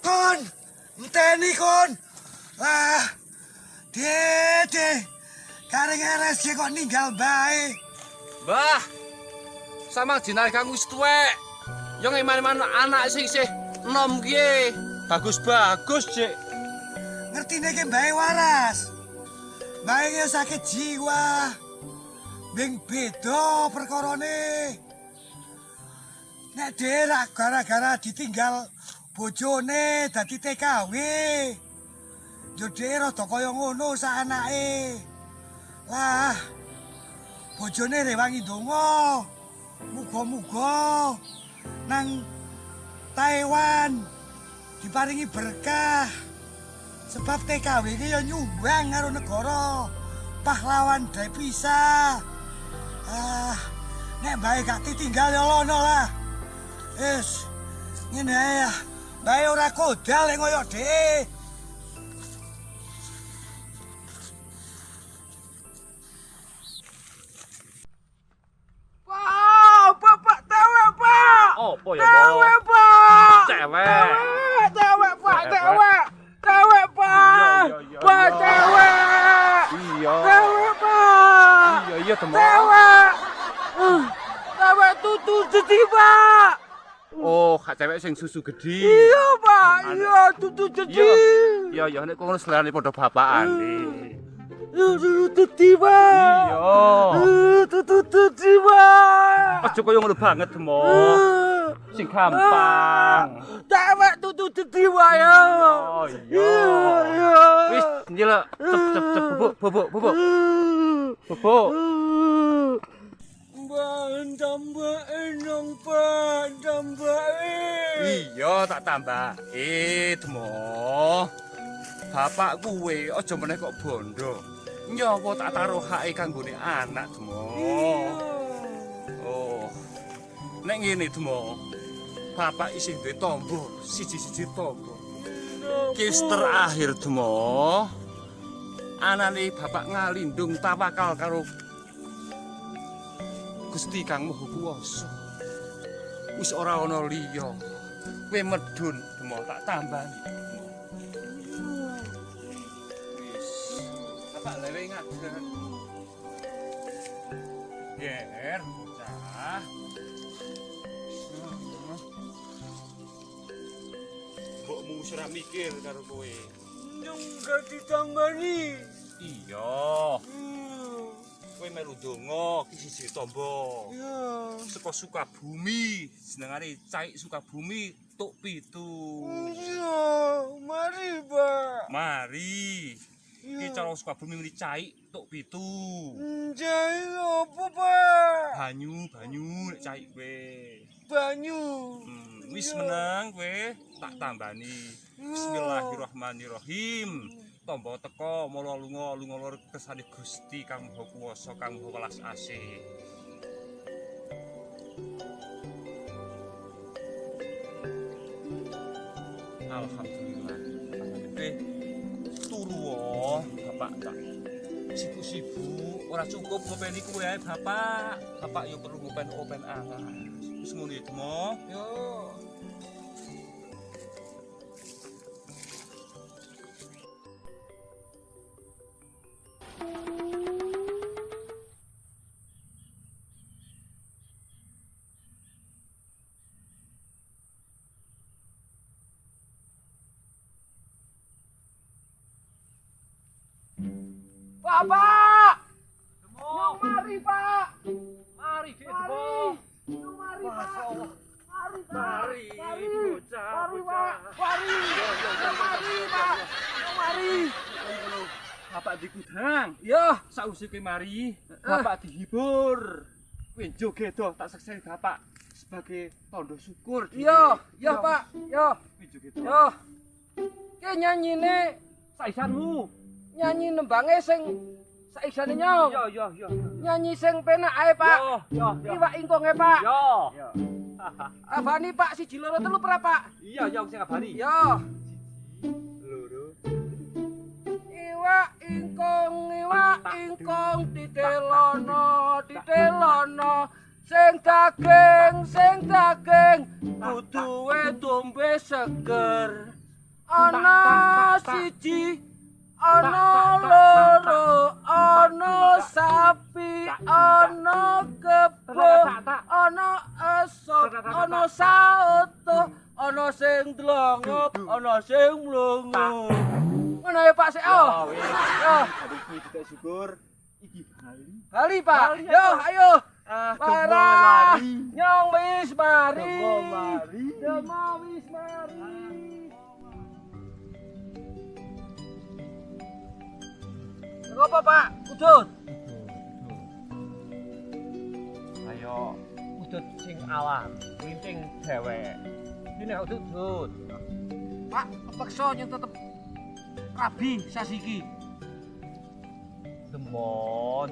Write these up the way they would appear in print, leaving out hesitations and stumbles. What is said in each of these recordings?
Kon, enteni kon. Ah, Dede, kareng RSG kok ninggal bae. Mbah, sama dinar kang wis tuwek. Yo ngeman-man anak sing isih enom ki. Bagus-bagus, Dik. Ngertine ki bae waras. Bae ki sakit jiwa. Bing beda perkarane. Nek derak gara-gara ditinggal bojone dadi TKW. Yo dhek rada kaya ngono sak anake. Lah, bojone rewangi donga. Muga-muga nang Taiwan diparingi berkah. Sebab TKW iki yo nyumbang karo negara. Pahlawan devisa. Ah, nek bae gak ditinggal yo lono lah. Wis, ngene ae ya. Bae ora kodal nek koyo dhek. Pak, tewek, Pak. Apa ya, Tewek, Pak. Cewek. Tewek, Pak, tewek. Tewek, Pak. Iya. Pak, tewek. Iya. Tewek, Pak. Iya, Demok. Tewek. Tewek tutu jadi, Pak. Oh, kak cewek sing susu gedhi. Iya, Pak. Iya, tutu jadi. Iya, nek kono selane padha bapakan. Tutu jadi, Pak. Iya. Tutu jadi, Pak. Aja koyo ngono banget, Demok. Sing gampang. Tewek tutu jadi, Pak ya. Oh, iya. Wis, njiluk. Cep, bubuk. Bubuk. Tambahin dong, Pak. Tambahin. Iya, tak tambah. Demok. Bapak kuwe aja meneh kok bondo. Nyawa tak taruh hake kanggone anak, Demok. Oh. Nek ngene, Demok. Bapak isih duwe tombo, siji-siji tombo. Kis terakhir, Demok. Anane bapak ngalindung tawakal karo Gusti Kang Maha Kuwasa. Wis ora ana liya. Kowe medhun, Demok, tak tambani. Wis. Bapak lewe ngadeg. Yer, bocah. Mbokmu wis ora mikir karo kowe. Enggak ditambani. Iya. Kowe melu donga ki siji tombo. Ya. Saka Sukabumi, jenengane Cai Sukabumi tuk 7. Iya, mari, Pak. Mari. Iki cara Sukabumi muni Cai tuk 7. Jai apa, Pak? Banyu nek Cai kowe. Banyu. Wis meneng kowe, tak tambani. Bismillahirrahmanirrahim. Tombo teko mula lunga lur kersane Gusti Kang Maha Kuwasa Kang Maha Welas Asih. Alhamdulillah. Turu Bapak tak sibuk-sibuk ora cukup ngopeni kowe ae Bapak. Bapak yo perlu ngopen-open alas. Wis ngono ya, Demok. Yo. Pak! Nyong mari, Pak! Mari, Mari! Nyong mari, Pak! Mari, Pak! Mari, bocah, Mari, bocah. Pak! Mari! Nyong mari, Pak! Nyong mari! Bapak digudang. Ya, Sausé kowe mari, Bapak dihibur. Kowe joget do tak sekseni Bapak sebagai tanda syukur. iya, ya, Pak. Ya, Kowe joget. ya. Ki nyanyine Saisanmu. nyanyi nembange sing saisane nyong. Iya. Nyanyi sing penak ae, Pak. Yo. Iwak ingkonge, Pak. Yo. Abani, Pak, 1 loro 3 pra, Pak. Iya, sing abani. Ya. Loro. Iwak ingkong ditelono sing daging duduhe dombe seger ana siji, ana loro, ana sapi, ana kebo, ana esot, ana saoto, ana sing dlongop, ana sing mlungu. Ngono ya Pak sik oh. Yo, Iki kita syukur iki Bali. bali Pak. Yo, ayo. Para nyong wis mari. Demo wis mari. Ngopo Pak? Udut. Ayo udut sing alam, linting dhewek. Ini nek udut. Pak, kepeksa nyong tetep rabi sasiki. Demon.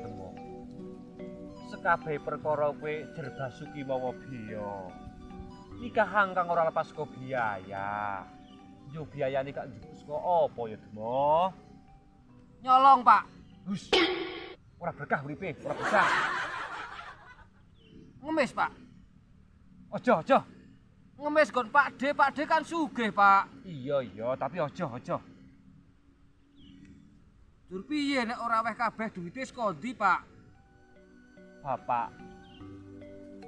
Sekabeh perkara kowe jerbasuki mawa biya. Nikahan kang ora lepas saka biaya. Yo biayane gak njupuk saka apa ya, Demo? Nyolong Pak. Hus. Ora berkah uripe, ora berkah. Ngemis Pak. Aja. Ngemis gon Pak D kan sugih Pak. Iya, tapi aja. Dur piye nek ora weh kabeh duwite saka ndi Pak? Bapak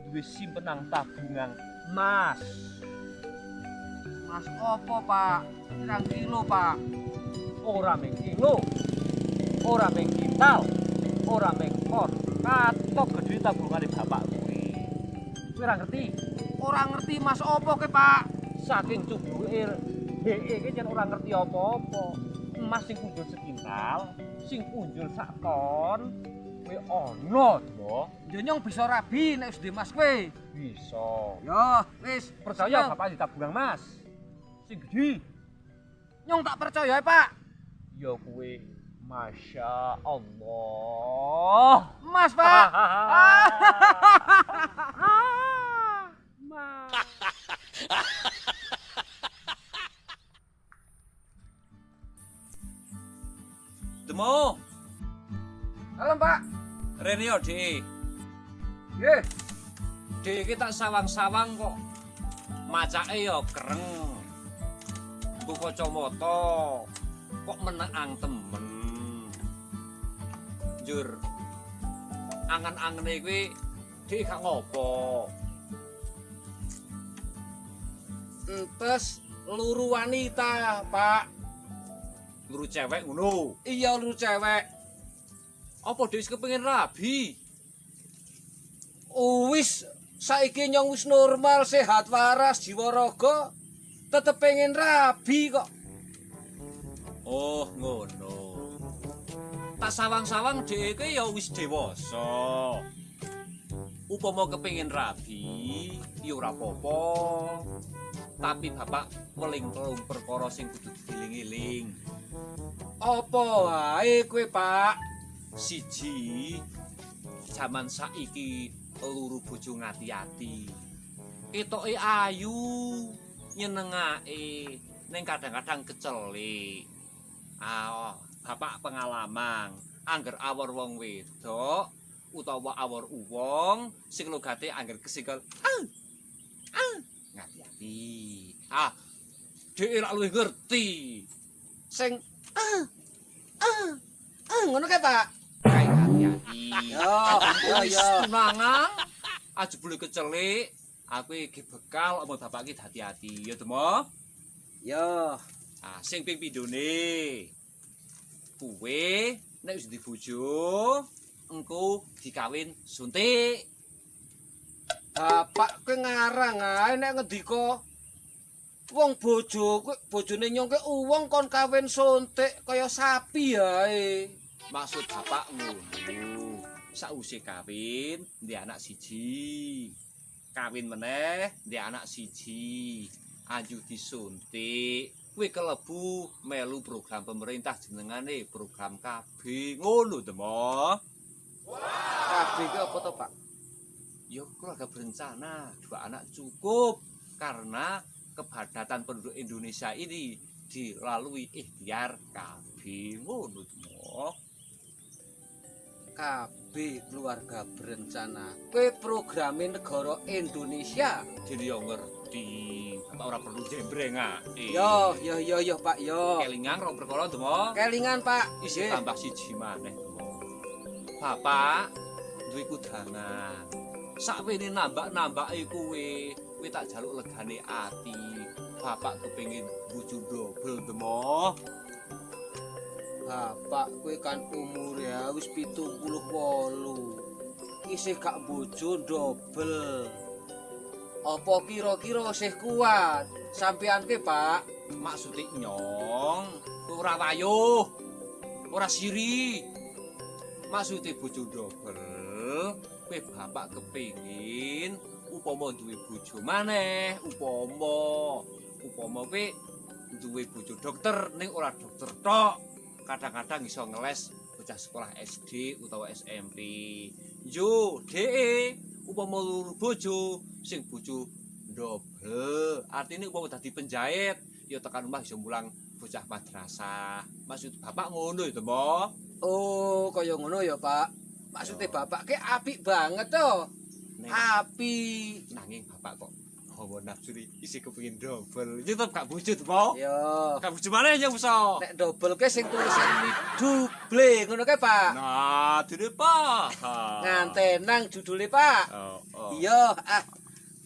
duwe simpenan tabungan emas. Mas opo Pak? Pirang kilo Pak? Ora ming kilo, ora ming kintal, ora ming pon. Katok gedhe tabungane bapak kuwi. Kowe ora ngerti? Ora ngerti Mas opo ke Pak? Saking cubuke dheke iki yen ora ngerti apa-apa. Emas sing punjul sekintal, sing punjul sak ton, kowe ana, Dmo. Ya nyong bisa rabi nek wis duwe Mas kowe. Bisa. Yo, wis Percaya bapak di tabungan emas. Sing gedhe. Nyong tak percaya Pak. Ya kuwi Masya Allah. Mas Pak. Demo, Halo Pak. rene yo, Dik. Nggih. Dik iki tak sawang-sawang kok. Macake yo kereng. Nggo kacamata. Kok meneng temen. Njur. Angen-angene kuwi Dik gak ngopo. Entes luru wanita, Pak. Luru cewek ngono. Iya luru cewek. Apa Dik kepengin rabi? Wis saiki nyong wis normal, sehat waras, jiwa raga. Tetep pengen rabi kok. Oh, ngono. Tak sawang-sawang Dik iki ya wis dewasa. Upama kepengin rabi, ya ora apa-apa. Tapi bapak weling perkara sing kudu dieling-eling. Apa wae kowe, Pak? Siji, jaman saiki luru bojo ngati-ati. Ketoke ayu, nyenengake, ning kadang-kadang kecelik. Bapak pengalaman, angger awor wong wedok utawa awor uwong sing logate angger kesikil. Ngati-ati. Dhek lak luwih ngerti. Sing ngono kae, Pak. Kae hati-hati. Yo. Tunangan aja boleh kecelik. Aku iki bekal omong bapak iki hati-hati ya, Demo. Yo. Sing ping pindhone. Kuwe nek wis dibojo, engko dikawin suntik. Bapak kowe ngarang ae nek ngendika wong bojone nyong ke uwong kon kawin suntik kaya sapi ae. Maksud bapak ngono. Sausé kawin, ndek anak siji. Kawin meneh, ndek anak siji. Anju disuntik. Kuwi kelebu melu program pemerintah jenengane program KB. Ngono, Demo. Kabeh iki apa to, Pak? Ya keluarga berencana, 2 anak cukup karena kepadatan penduduk Indonesia ini dilalui ikhtiar KB. Ngono, Demo. KB keluarga berencana. Kowe programe negara Indonesia. Jadi yo ngerti. ati. Bapak ora perlu jembrengake. Yo Pak yo. Kelingan rong perkara Demo. Kelingan Pak. Isih Nggih. tambah siji maneh Demo. Bapak duwe kudangan. Sakwene nambak-nambake kowe tak jaluk legane ati. Bapak kepengin bojo dobel Demo. Bapak kowe kan umur ya wis 78. Isih gak bojo dobel. Apa kira-kira isih kuat sampean ke, Pak? Maksude nyong, ora wayuh, ora siri. Maksude bojo dobel, kowe bapak kepengin upama duwe bojo maneh, upama kowe duwe bojo dokter ning ora dokter tok. Kadang-kadang iso ngeles bocah sekolah SD utawa SMP. Yo, dhek upama luru bojo, sing bojo dobel, artine upama dadi penjahit, ya tekan omah iso mulang bocah madrasah. Maksud bapak ngono ya, Temo? Oh, kaya ngono ya, Pak. Maksudnya Bapak ke apik banget to. Apik. Nanging bapak kok hawa nafsu isi kepengin dobel. Iki tetep gak bojo, Temo? Yo. Gak bojo maneh ya bisa. Nek dobel ke sing tulisan double ngono ke, Pak. Nah, dene Pak. Ngantenang judule, Pak. Oh. Iya,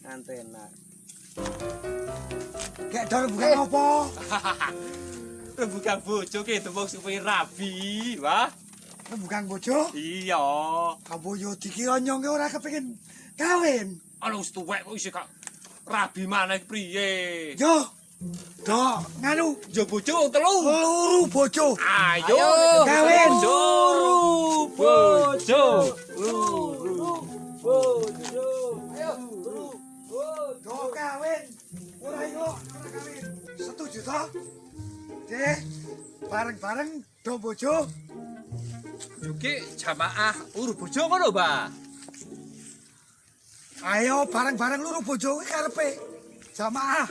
ngantenang. Kayak dor bukan apa? Bukan bojo ki Temo supaya rabi, wah. Bukan bojo. Iya. Kamu yo dikira nyong ora kepengin kawin. Ana wis tuwek kok isih gak rabi maneh priye? Yo. Dok, nganu Yo bojo telu. luru bojo. Ayo kawin. Luru bojo. Luru bojo. Ayo, luru. Dok kawin. Ora yo, ora kawin. Setuju toh? Dek, bareng-bareng do bojo. Yuki jamaah luru bojo ngono, Mbak. Ayo bareng-bareng luru bojo kuwi karepe. Jamaah.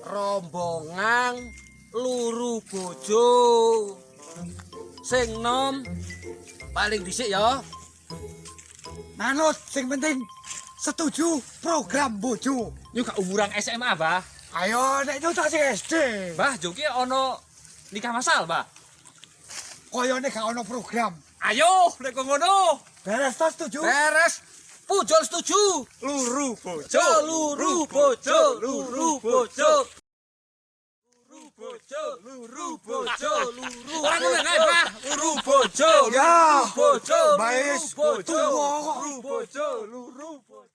Rombongan luru bojo. Sing nom paling dhisik ya. Manut sing penting setuju program bojo. Yo gak umuran SMA, Mbah. Ayo nek nyutak sing SD. Mbah, Joki ana nikah masal, Mbah. Koyone gak ono program. Ayo, lek kok ngono. Beres tas setuju? Beres. Pujol setuju. Luru bojo, Luru bojo, luru bojo. Luru bojo, luru bojo, luru. Ora ngono ae, Mbah. Luru bojo, Ya. bojo, Baes bojo, tuwa kok. luru bojo, luru bojo.